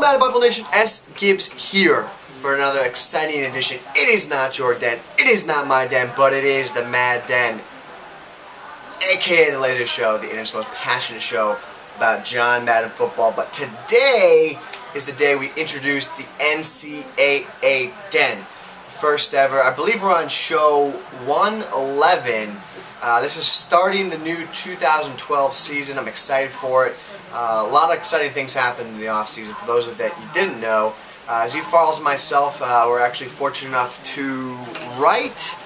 Madden Bible Nation, Sgibs here for another exciting edition. It is not your den, it is not my den, but it is the Mad Den, aka the Laser Show, the internet's most passionate show about John Madden football. But today is the day we introduced the NCAA Den. First ever. I believe we're on show 111. This is starting the new 2012 season. I'm excited for it. A lot of exciting things happened in the off-season. For those of that you didn't know, Z Farles and myself were actually fortunate enough to write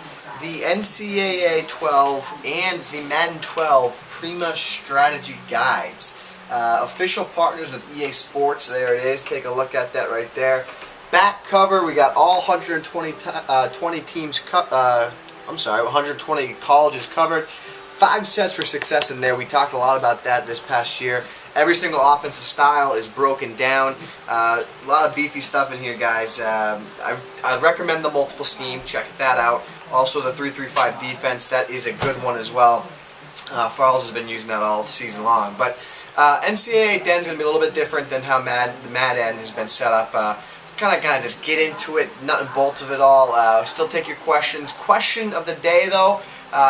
the NCAA 12 and the Madden 12 Prima Strategy Guides. Official partners with EA Sports. There it is. Take a look at that right there. Back cover, we got all 120 120 colleges covered. 5 sets for success in there. We talked a lot about that this past year. Every single offensive style is broken down. A lot of beefy stuff in here, guys. I recommend the multiple scheme. Check that out. Also, the 3-3-5 defense. That is a good one as well. Farles has been using that all season long. But NCAA Den's going to be a little bit different than how the Madden has been set up. Kind of just get into it, nut and bolts of it all. Still take your questions. Question of the day, though,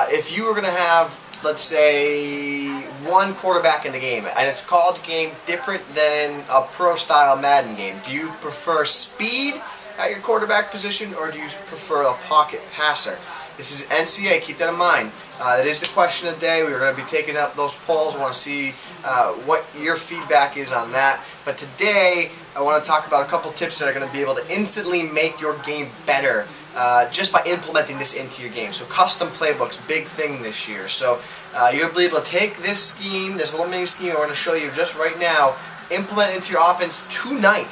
if you were going to have, let's say, one quarterback in the game, and it's a college game different than a pro-style Madden game, do you prefer speed at your quarterback position, or do you prefer a pocket passer? This is NCAA, keep that in mind. That is the question of the day. We're going to be taking up those polls. I want to see what your feedback is on that. But today, I want to talk about a couple tips that are going to be able to instantly make your game better just by implementing this into your game. So custom playbooks, big thing this year. So you'll be able to take this scheme, this little mini scheme I'm going to show you just right now, implement it into your offense tonight,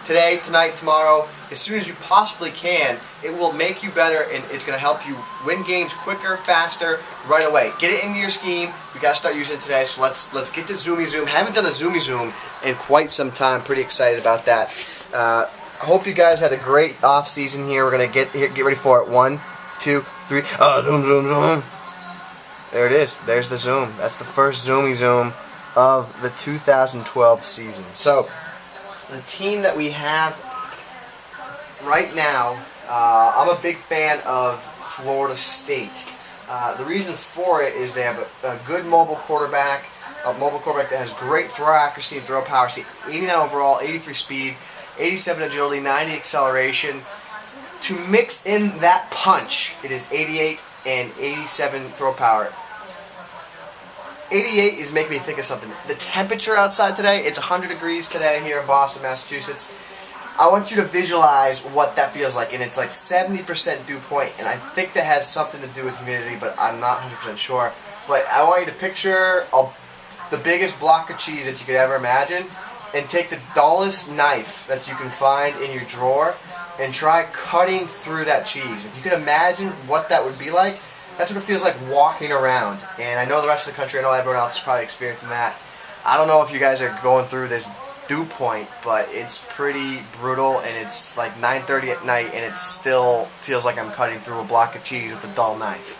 today, tonight, tomorrow, as soon as you possibly can. It will make you better, and it's going to help you win games quicker, faster, right away. Get it into your scheme. We got to start using it today. So let's get to Zoomy Zoom. Haven't done a Zoomy Zoom in quite some time. Pretty excited about that. I hope you guys had a great off season here. We're going to get ready for it. 1, 2, 3. Zoom, zoom, zoom. There it is. There's the zoom. That's the first Zoomy Zoom of the 2012 season. So the team that we have right now, I'm a big fan of Florida State. The reason for it is they have a good mobile quarterback, that has great throw accuracy and throw power. See, 89 overall, 83 speed, 87 agility, 90 acceleration. To mix in that punch, it is 88 and 87 throw power. 88 is making me think of something. The temperature outside today, it's 100 degrees today here in Boston, Massachusetts. I want you to visualize what that feels like, and it's like 70% dew point, and I think that has something to do with humidity, but I'm not 100% sure. But I want you to picture the biggest block of cheese that you could ever imagine, and take the dullest knife that you can find in your drawer, and try cutting through that cheese. If you could imagine what that would be like, that's what it feels like walking around. And I know the rest of the country, I know everyone else is probably experiencing that. I don't know if you guys are going through this dew point, but it's pretty brutal, and it's like 9:30 at night, and it still feels like I'm cutting through a block of cheese with a dull knife.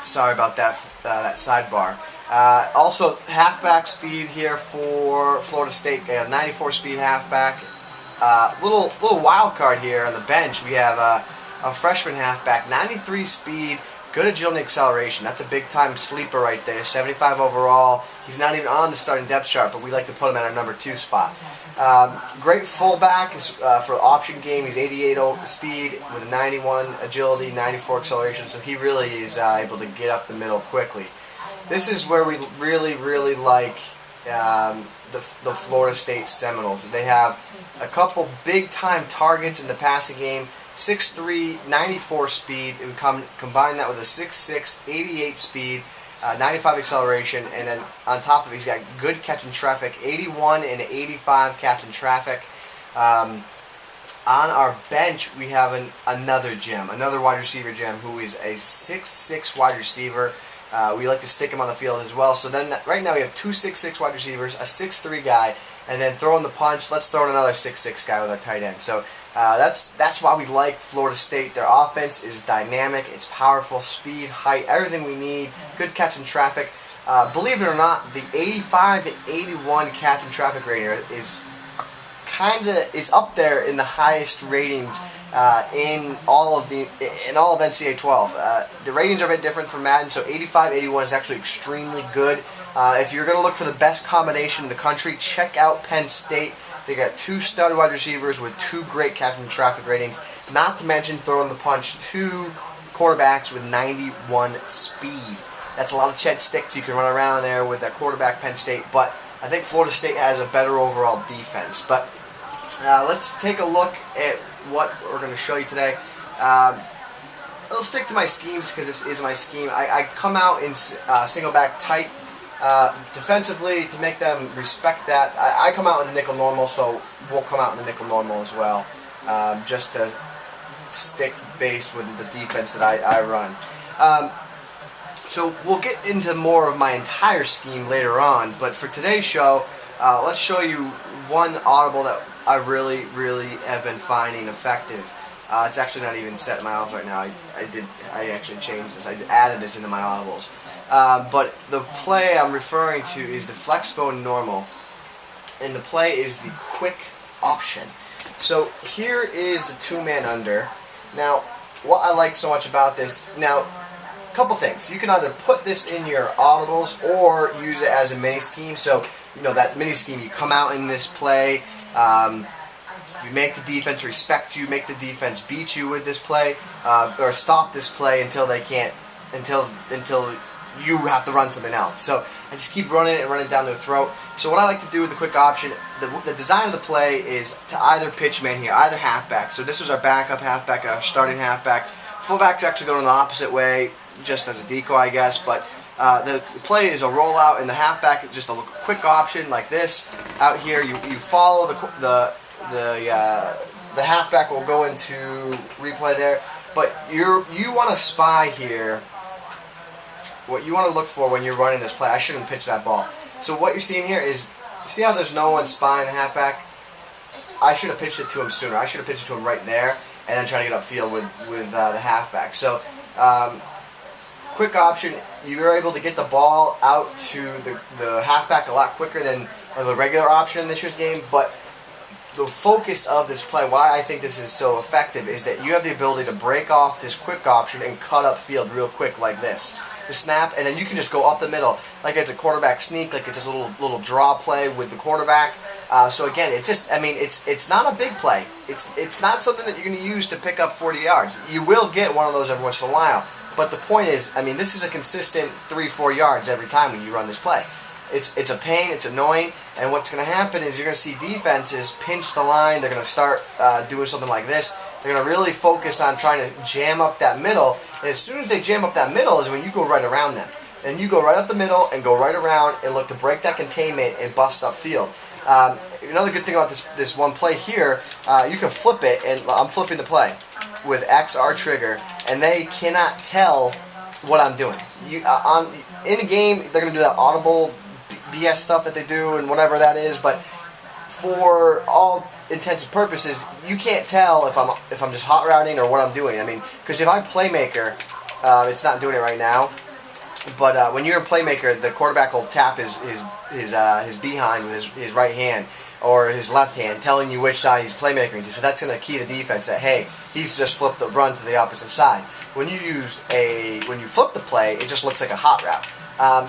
Sorry about that sidebar. Also, halfback speed here for Florida State. 94 speed halfback. Little wild card here on the bench. We have a freshman halfback, 93 speed. Good agility and acceleration. That's a big-time sleeper right there. 75 overall. He's not even on the starting depth chart, but we like to put him at our number 2 spot. Great fullback for option game. He's 88 speed with 91 agility, 94 acceleration, so he really is able to get up the middle quickly. This is where we really, really like the Florida State Seminoles. They have a couple big-time targets in the passing game. 6'3", 94 speed, and combine that with a 6'6", 88 speed, 95 acceleration, and then on top of it, he's got good catch and traffic, 81 and 85 catch and traffic. On our bench, we have another wide receiver gem, who is a 6'6" wide receiver. We like to stick him on the field as well. So then, right now, we have 2 6'6" wide receivers, a 6'3" guy, and then throw in the punch. Let's throw in another 6'6" guy with our tight end. So that's why we like Florida State. Their offense is dynamic. It's powerful, speed, height, everything we need. Good catch and traffic. Believe it or not, the 85 and 81 captain traffic rating is up there in the highest ratings in all of NCAA 12. The ratings are a bit different from Madden, so 85, 81 is actually extremely good. If you're going to look for the best combination in the country, check out Penn State. They got 2 stud wide receivers with 2 great captain traffic ratings, not to mention throwing the punch 2 quarterbacks with 91 speed. That's a lot of Chet sticks you can run around there with that quarterback Penn State, but I think Florida State has a better overall defense. But let's take a look at what we're going to show you today. I'll stick to my schemes because this is my scheme. I come out in single back tight defensively to make them respect that. I come out in the nickel normal, so we'll come out in the nickel normal as well, just to stick base with the defense that I run. So we'll get into more of my entire scheme later on, but for today's show, let's show you one audible that I really have been finding effective. It's actually not even set in my audibles right now. I actually changed this. I added this into my audibles. But the play I'm referring to is the Flexbone Normal, and the play is the quick option. So here is the 2-man under. Now, what I like so much about this, now, a couple things. You can either put this in your audibles or use it as a mini scheme. So, you know, that mini scheme, you come out in this play, you make the defense respect you, make the defense beat you with this play, or stop this play until they can't, until you have to run something else. So I just keep running it and running down their throat. So what I like to do with the quick option, the design of the play is to either pitch man here, either halfback. So this was our backup halfback, our starting halfback. Fullback's actually going the opposite way, just as a decoy, I guess. But the play is a rollout, and the halfback just a quick option like this. Out here, you follow the halfback will go into replay there. But you want to spy here. What you want to look for when you're running this play, I shouldn't pitch that ball. So what you're seeing here is, see how there's no one spying the halfback? I should have pitched it to him sooner. I should have pitched it to him right there, and then try to get upfield with the halfback. So quick option, you're able to get the ball out to the halfback a lot quicker than the regular option in this year's game. But the focus of this play, why I think this is so effective, is that you have the ability to break off this quick option and cut upfield real quick like this. The snap, and then you can just go up the middle like it's a quarterback sneak, like it's just a little draw play with the quarterback. So again, it's just, I mean, it's not a big play. It's not something that you're going to use to pick up 40 yards. You will get one of those every once in a while, but the point is, I mean, this is a consistent 3-4 yards every time when you run this play. It's a pain, it's annoying, and what's going to happen is you're going to see defenses pinch the line. They're going to start doing something like this. They're going to really focus on trying to jam up that middle, and as soon as they jam up that middle is when you go right around them. And you go right up the middle and go right around and look to break that containment and bust upfield. Another good thing about this one play here, you can flip it, and I'm flipping the play with XR trigger, and they cannot tell what I'm doing. In a game, they're going to do that audible BS stuff that they do and whatever that is, but for all intents and purposes, you can't tell if I'm just hot routing or what I'm doing. I mean, because if I'm playmaker, it's not doing it right now, but when you're a playmaker, the quarterback will tap his behind with his right hand or his left hand, telling you which side he's playmakering to. So that's going to key the defense that, hey, he's just flipped the run to the opposite side. When you flip the play, it just looks like a hot route.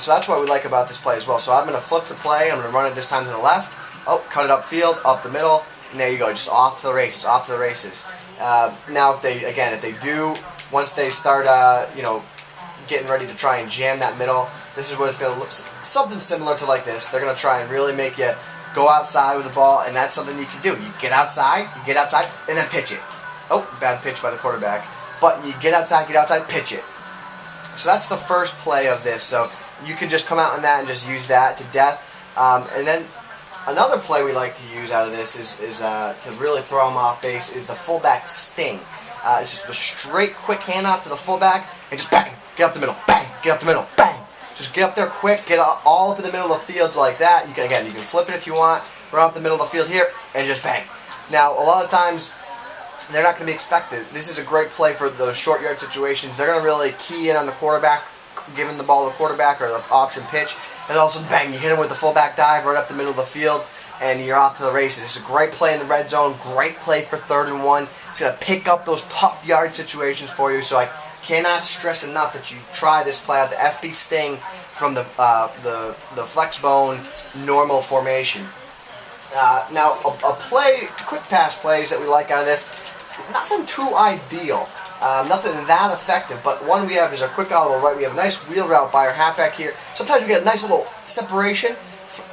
So that's what we like about this play as well. So I'm going to flip the play. I'm going to run it this time to the left. Oh, cut it upfield, up the middle, and there you go. Just off to the races, off to the races. Now, if they do, once they start, getting ready to try and jam that middle, this is what it's going to look, something similar to like this. They're going to try and really make you go outside with the ball, and that's something you can do. You get outside, and then pitch it. Oh, bad pitch by the quarterback. But you get outside, pitch it. So that's the first play of this. So you can just come out on that and just use that to death. And then another play we like to use out of this is to really throw them off base is the fullback sting. It's just a straight, quick handoff to the fullback and just bang, get up the middle, bang, get up the middle, bang. Just get up there quick, get all up in the middle of the field like that. You can flip it if you want, run up the middle of the field here, and just bang. Now, a lot of times, they're not going to be expected. This is a great play for those short yard situations. They're going to really key in on the quarterback giving the ball to the quarterback or the option pitch, and all of a sudden, bang, you hit him with the fullback dive right up the middle of the field, and you're off to the races. It's a great play in the red zone, great play for 3rd and 1. It's going to pick up those tough yard situations for you, so I cannot stress enough that you try this play out, the FB Sting from the Flexbone Normal formation. Now, a quick pass plays that we like out of this, nothing too ideal, nothing that effective, but one we have is our quick audible right. We have a nice wheel route by our halfback here. Sometimes we get a nice little separation,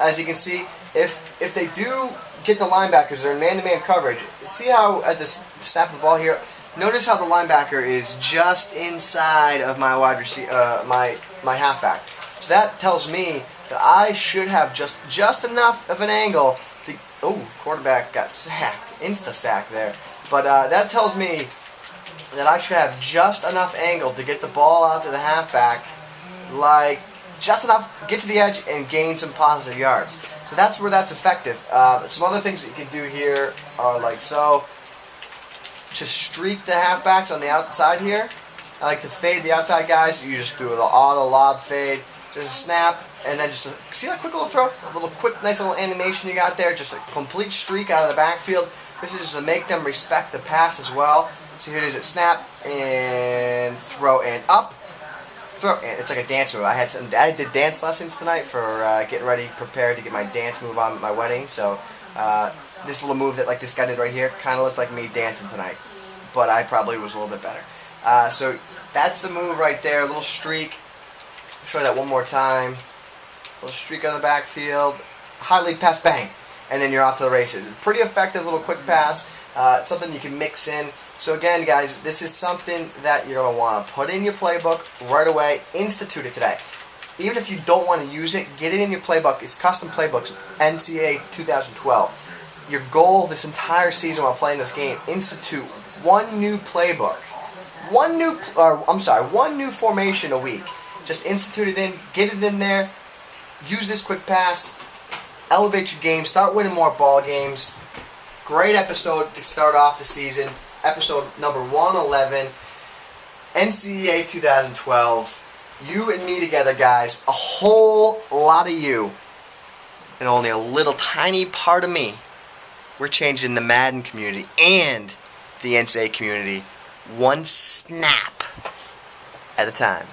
as you can see. If they do get the linebackers, they're in man-to-man coverage. See how at the snap of the ball here, notice how the linebacker is just inside of my wide receiver, my halfback. So that tells me that I should have just enough of an angle. Quarterback got sacked, insta-sack there. But that tells me that I should have just enough angle to get the ball out to the halfback, like just enough, get to the edge and gain some positive yards. So that's where that's effective. Some other things that you can do here are like so. Just streak the halfbacks on the outside here. I like to fade the outside guys. You just do an auto lob fade, just a snap, and then just see that quick little throw, a little quick, nice little animation you got there. Just a complete streak out of the backfield. This is just to make them respect the pass as well. So here it is at snap and throw and up. Throw and it's like a dance move. I did dance lessons tonight for getting ready, prepared to get my dance move on at my wedding. So this little move that like this guy did right here kind of looked like me dancing tonight, but I probably was a little bit better. So that's the move right there. A little streak. Show you that one more time. A little streak on the backfield. High lead pass, bang, and then you're off to the races. Pretty effective little quick pass. It's something you can mix in. So again, guys, this is something that you're going to want to put in your playbook right away. Institute it today. Even if you don't want to use it, get it in your playbook. It's custom playbooks, NCAA 2012. Your goal this entire season while playing this game, institute one new playbook. One new formation a week. Just institute it in, get it in there, use this quick pass, elevate your game, start winning more ball games. Great episode to start off the season. Episode number 111, NCAA 2012. You and me together, guys. A whole lot of you, and only a little tiny part of me. We're changing the Madden community and the NCAA community one snap at a time.